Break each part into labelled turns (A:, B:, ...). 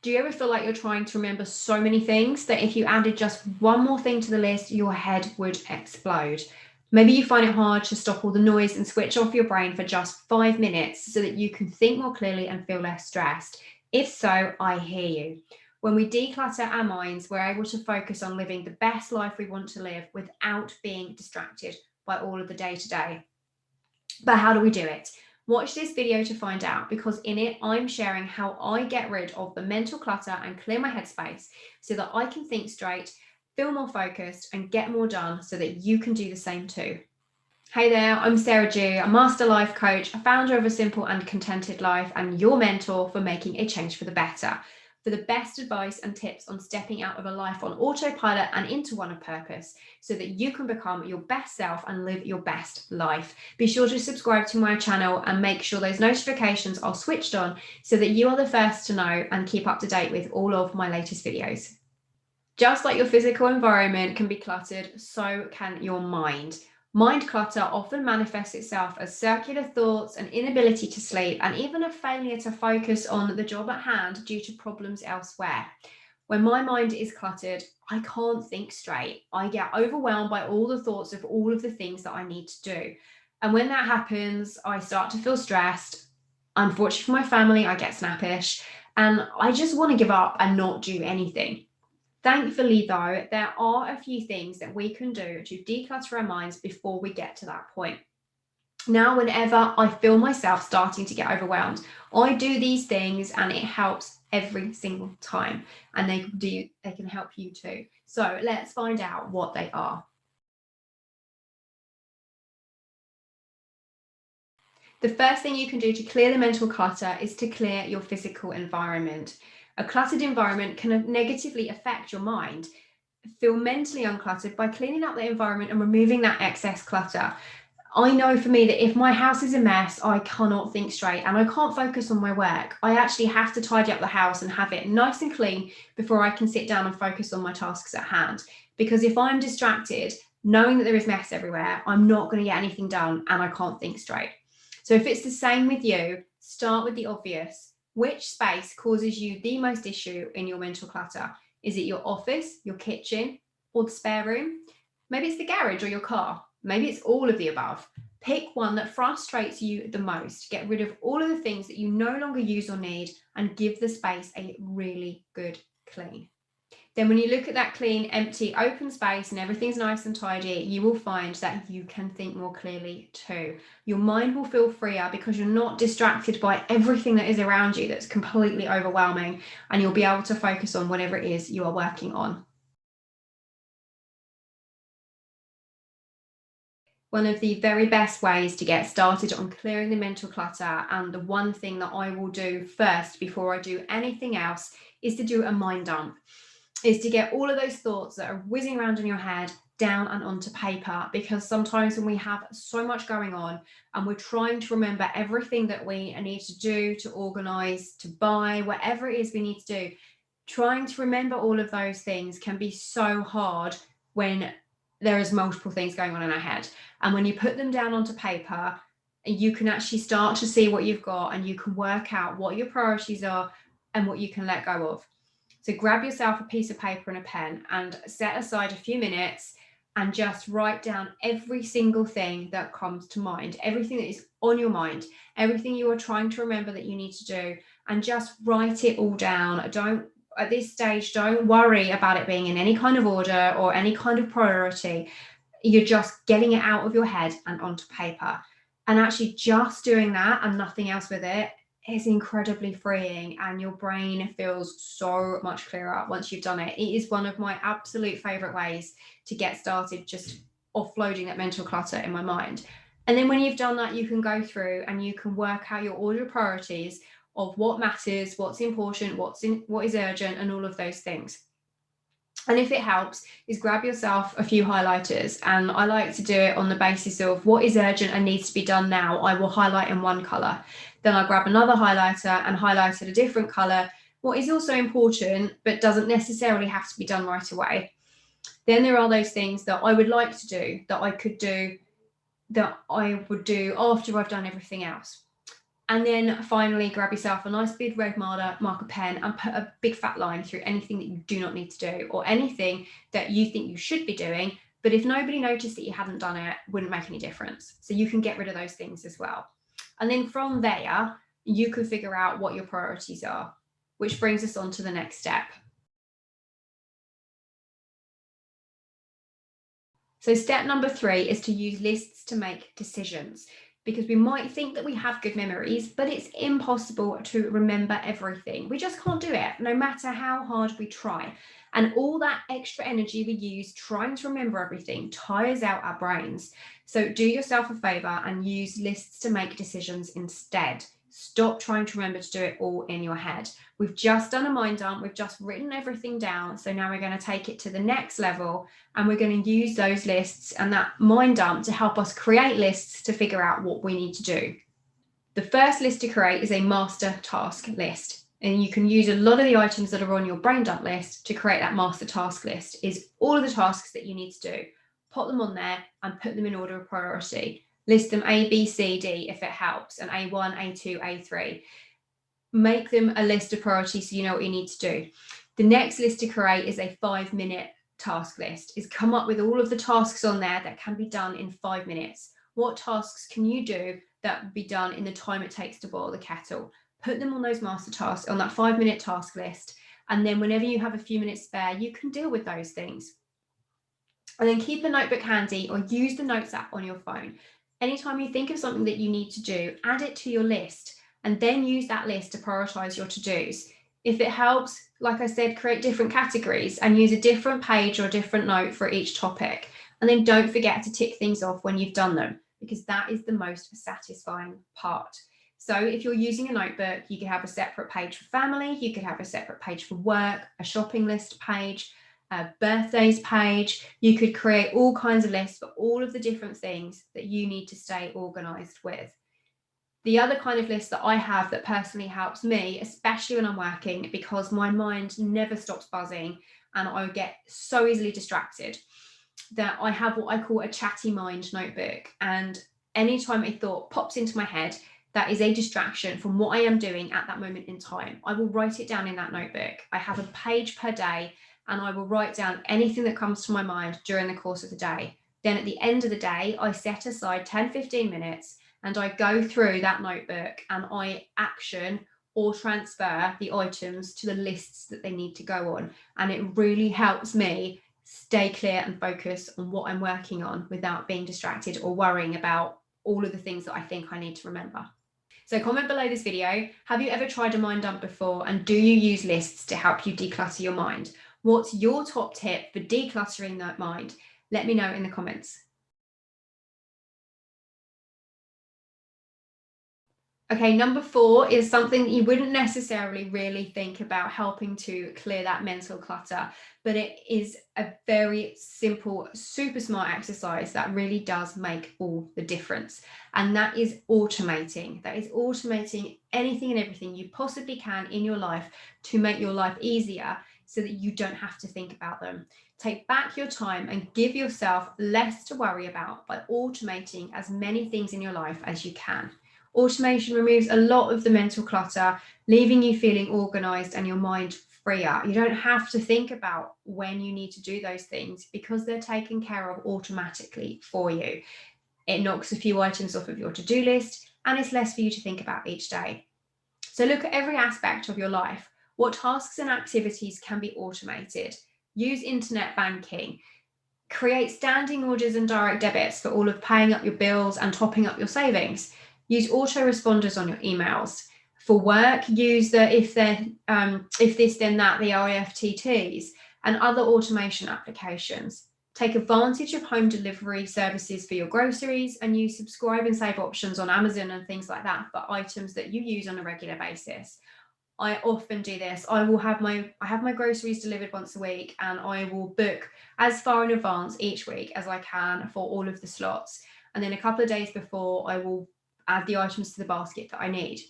A: Do you ever feel like you're trying to remember so many things that if you added just one more thing to the list, your head would explode? Maybe you find it hard to stop all the noise and switch off your brain for just 5 minutes so that you can think more clearly and feel less stressed. If so, I hear you. When we declutter our minds, we're able to focus on living the best life we want to live without being distracted by all of the day-to-day. But how do we do it? Watch this video to find out, because in it I'm sharing how I get rid of the mental clutter and clear my headspace so that I can think straight, feel more focused and get more done so that you can do the same too. Hey there, I'm Sarah Dew, a master life coach, a founder of A Simple and Contented Life, and your mentor for making a change for the better. For the best advice and tips on stepping out of a life on autopilot and into one of purpose so that you can become your best self and live your best life. Be sure to subscribe to my channel and make sure those notifications are switched on so that you are the first to know and keep up to date with all of my latest videos. Just like your physical environment can be cluttered, so can your mind. Mind clutter often manifests itself as circular thoughts, an inability to sleep, and even a failure to focus on the job at hand due to problems elsewhere. When my mind is cluttered, I can't think straight. I get overwhelmed by all the thoughts of all of the things that I need to do. And when that happens, I start to feel stressed. Unfortunately for my family, I get snappish, and I just want to give up and not do anything. Thankfully, though, there are a few things that we can do to declutter our minds before we get to that point. Now, whenever I feel myself starting to get overwhelmed, I do these things and it helps every single time. And they can help you too. So let's find out what they are. The first thing you can do to clear the mental clutter is to clear your physical environment. A cluttered environment can negatively affect your mind. Feel mentally uncluttered by cleaning up the environment and removing that excess clutter. I know for me that if my house is a mess, I cannot think straight and I can't focus on my work. I actually have to tidy up the house and have it nice and clean before I can sit down and focus on my tasks at hand. Because if I'm distracted, knowing that there is mess everywhere, I'm not going to get anything done and I can't think straight. So if it's the same with you, start with the obvious. Which space causes you the most issue in your mental clutter? Is it your office, your kitchen, or the spare room? Maybe it's the garage or your car. Maybe it's all of the above. Pick one that frustrates you the most. Get rid of all of the things that you no longer use or need and give the space a really good clean. Then when you look at that clean, empty, open space and everything's nice and tidy, you will find that you can think more clearly too. Your mind will feel freer because you're not distracted by everything that is around you that's completely overwhelming, and you'll be able to focus on whatever it is you are working on. One of the very best ways to get started on clearing the mental clutter, and the one thing that I will do first before I do anything else, is to do a mind dump. Is to get all of those thoughts that are whizzing around in your head down and onto paper, because sometimes when we have so much going on and we're trying to remember everything that we need to do, to organize, to buy, whatever it is we need to do, trying to remember all of those things can be so hard when there is multiple things going on in our head. And when you put them down onto paper, you can actually start to see what you've got and you can work out what your priorities are and what you can let go of. So grab yourself a piece of paper and a pen and set aside a few minutes and just write down every single thing that comes to mind, everything that is on your mind, everything you are trying to remember that you need to do, and just write it all down. At this stage, don't worry about it being in any kind of order or any kind of priority. You're just getting it out of your head and onto paper. And actually just doing that and nothing else with it is incredibly freeing, and your brain feels so much clearer once you've done it. It is one of my absolute favorite ways to get started, just offloading that mental clutter in my mind. And then when you've done that, you can go through and you can work out your order of priorities of what matters, what's important, what is urgent, and all of those things. And if it helps, is grab yourself a few highlighters. And I like to do it on the basis of what is urgent and needs to be done now. I will highlight in one color. Then I'll grab another highlighter and highlight in a different color what is also important, but doesn't necessarily have to be done right away. Then there are those things that I would like to do, that I could do, that I would do after I've done everything else. And then finally, grab yourself a nice big red marker pen and put a big fat line through anything that you do not need to do, or anything that you think you should be doing, but if nobody noticed that you hadn't done it, wouldn't make any difference. So you can get rid of those things as well. And then from there, you can figure out what your priorities are, which brings us on to the next step. So step number 3 is to use lists to make decisions, because we might think that we have good memories, but it's impossible to remember everything. We just can't do it, no matter how hard we try. And all that extra energy we use trying to remember everything tires out our brains. So do yourself a favor and use lists to make decisions instead. Stop trying to remember to do it all in your head. We've just done a mind dump. We've just written everything down. So now we're going to take it to the next level, and we're going to use those lists and that mind dump to help us create lists to figure out what we need to do. The first list to create is a master task list. And you can use a lot of the items that are on your brain dump list to create that master task list. Is all of the tasks that you need to do. Put them on there and put them in order of priority. List them A, B, C, D if it helps, and A1, A2, A3. Make them a list of priorities so you know what you need to do. The next list to create is a 5-minute task list. Is come up with all of the tasks on there that can be done in 5 minutes. What tasks can you do that will be done in the time it takes to boil the kettle? Put them on those master tasks on that 5-minute task list, and then whenever you have a few minutes spare, you can deal with those things. And then keep a notebook handy or use the notes app on your phone. Anytime you think of something that you need to do, add it to your list, and then use that list to prioritize your to-dos. If it helps, like I said, create different categories and use a different page or a different note for each topic. And then don't forget to tick things off when you've done them, because that is the most satisfying part. So if you're using a notebook, you could have a separate page for family, you could have a separate page for work, a shopping list page, a birthdays page. You could create all kinds of lists for all of the different things that you need to stay organized with. The other kind of list that I have that personally helps me, especially when I'm working, because my mind never stops buzzing and I get so easily distracted, that I have what I call a chatty mind notebook. And anytime a thought pops into my head that is a distraction from what I am doing at that moment in time, I will write it down in that notebook. I have a page per day, and I will write down anything that comes to my mind during the course of the day. Then at the end of the day, I set aside 10-15 minutes and I go through that notebook and I action or transfer the items to the lists that they need to go on. And it really helps me stay clear and focus on what I'm working on without being distracted or worrying about all of the things that I think I need to remember. So comment below this video, have you ever tried a mind dump before, and do you use lists to help you declutter your mind? What's your top tip for decluttering that mind? Let me know in the comments. Okay, number 4 is something that you wouldn't necessarily really think about helping to clear that mental clutter, but it is a very simple, super smart exercise that really does make all the difference. And that is automating. That is automating anything and everything you possibly can in your life to make your life easier so that you don't have to think about them. Take back your time and give yourself less to worry about by automating as many things in your life as you can. Automation removes a lot of the mental clutter, leaving you feeling organized and your mind freer. You don't have to think about when you need to do those things because they're taken care of automatically for you. It knocks a few items off of your to-do list, and it's less for you to think about each day. So look at every aspect of your life. What tasks and activities can be automated? Use internet banking. Create standing orders and direct debits for all of paying up your bills and topping up your savings. Use autoresponders on your emails. For work, use the if this then that, the IFTTs, and other automation applications. Take advantage of home delivery services for your groceries, and use subscribe and save options on Amazon and things like that for items that you use on a regular basis. I often do this. I have my groceries delivered once a week, and I will book as far in advance each week as I can for all of the slots. And then a couple of days before, I will add the items to the basket that I need.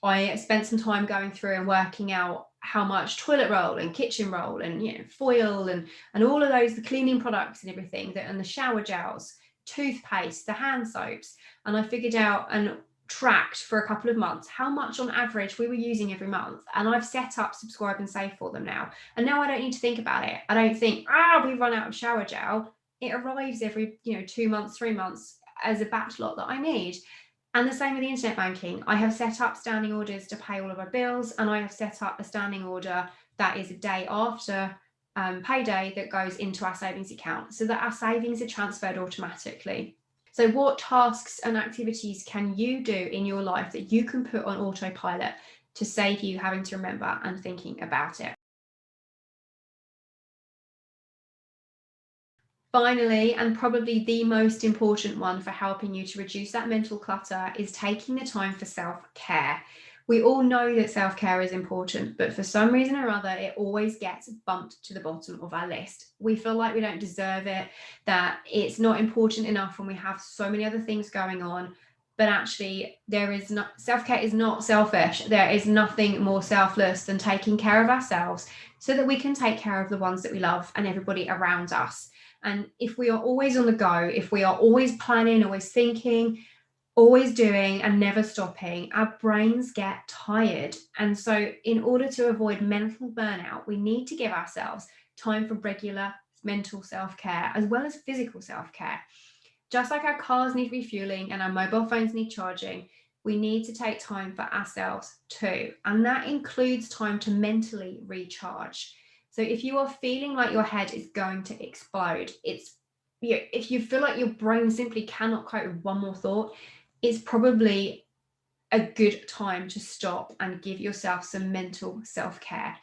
A: I spent some time going through and working out how much toilet roll and kitchen roll and foil and all of those, the cleaning products and everything, and the shower gels, toothpaste, the hand soaps. And I figured out, and tracked for a couple of months how much on average we were using every month, and I've set up subscribe and save for them now. And now I don't need to think about it. I don't think, we run out of shower gel. It arrives every 2 months, 3 months as a batch lot that I need. And the same with the internet banking. I have set up standing orders to pay all of our bills, and I have set up a standing order that is a day after payday that goes into our savings account, so that our savings are transferred automatically. So what tasks and activities can you do in your life that you can put on autopilot to save you having to remember and thinking about it? Finally, and probably the most important one for helping you to reduce that mental clutter, is taking the time for self-care. We all know that self-care is important, but for some reason or other, it always gets bumped to the bottom of our list. We feel like we don't deserve it, that it's not important enough when we have so many other things going on. But actually, self-care is not selfish. There is nothing more selfless than taking care of ourselves so that we can take care of the ones that we love and everybody around us. And if we are always on the go, if we are always planning, always thinking, always doing, and never stopping, our brains get tired. And so, in order to avoid mental burnout, we need to give ourselves time for regular mental self-care as well as physical self-care. Just like our cars need refueling and our mobile phones need charging, we need to take time for ourselves too. And that includes time to mentally recharge. So if you are feeling like your head is going to explode, if you feel like your brain simply cannot cope with one more thought, it's probably a good time to stop and give yourself some mental self-care.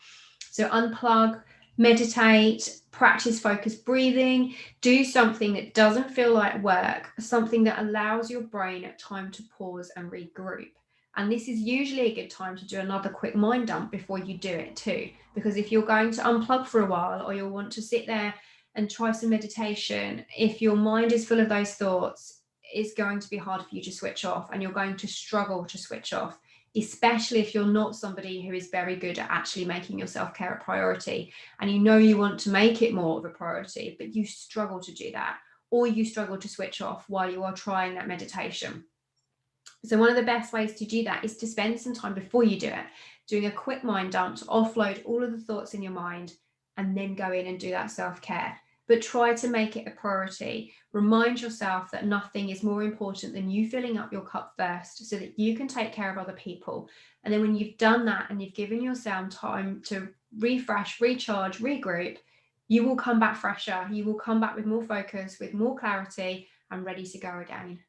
A: So unplug, meditate, practice focused breathing, do something that doesn't feel like work, something that allows your brain time to pause and regroup. And this is usually a good time to do another quick mind dump before you do it too. Because if you're going to unplug for a while, or you'll want to sit there and try some meditation, if your mind is full of those thoughts, it's going to be hard for you to switch off, and you're going to struggle to switch off, especially if you're not somebody who is very good at actually making your self-care a priority, and you want to make it more of a priority, but you struggle to do that, or you struggle to switch off while you are trying that meditation. So one of the best ways to do that is to spend some time before you do it, doing a quick mind dump to offload all of the thoughts in your mind, and then go in and do that self-care. But try to make it a priority. Remind yourself that nothing is more important than you filling up your cup first, so that you can take care of other people. And then when you've done that and you've given yourself time to refresh, recharge, regroup, you will come back fresher. You will come back with more focus, with more clarity, and ready to go again.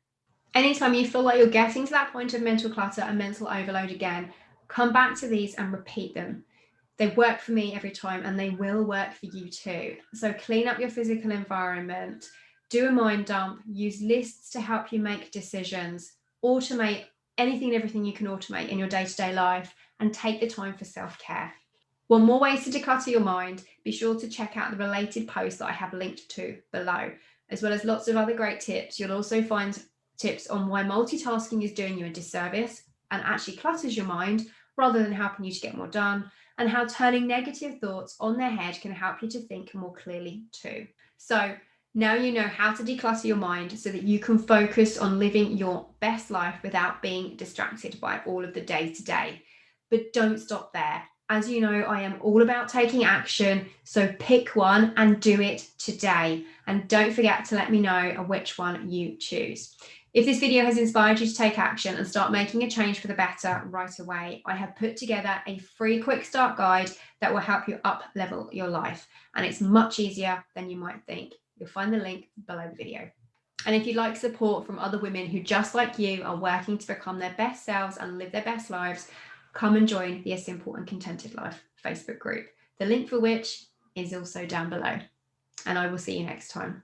A: Anytime you feel like you're getting to that point of mental clutter and mental overload again, come back to these and repeat them. They work for me every time, and they will work for you too. So clean up your physical environment, do a mind dump, use lists to help you make decisions, automate anything and everything you can automate in your day-to-day life, and take the time for self-care. Want more ways to declutter your mind? Be sure to check out the related post that I have linked to below, as well as lots of other great tips. You'll also find tips on why multitasking is doing you a disservice and actually clutters your mind rather than helping you to get more done, and how turning negative thoughts on their head can help you to think more clearly too. So now you know how to declutter your mind so that you can focus on living your best life without being distracted by all of the day-to-day. But don't stop there. As you know, I am all about taking action, so pick one and do it today. And don't forget to let me know which one you choose. If this video has inspired you to take action and start making a change for the better right away, I have put together a free quick start guide that will help you up level your life. And it's much easier than you might think. You'll find the link below the video. And if you'd like support from other women who, just like you, are working to become their best selves and live their best lives, come and join the A Simple and Contented Life Facebook group, the link for which is also down below. And I will see you next time.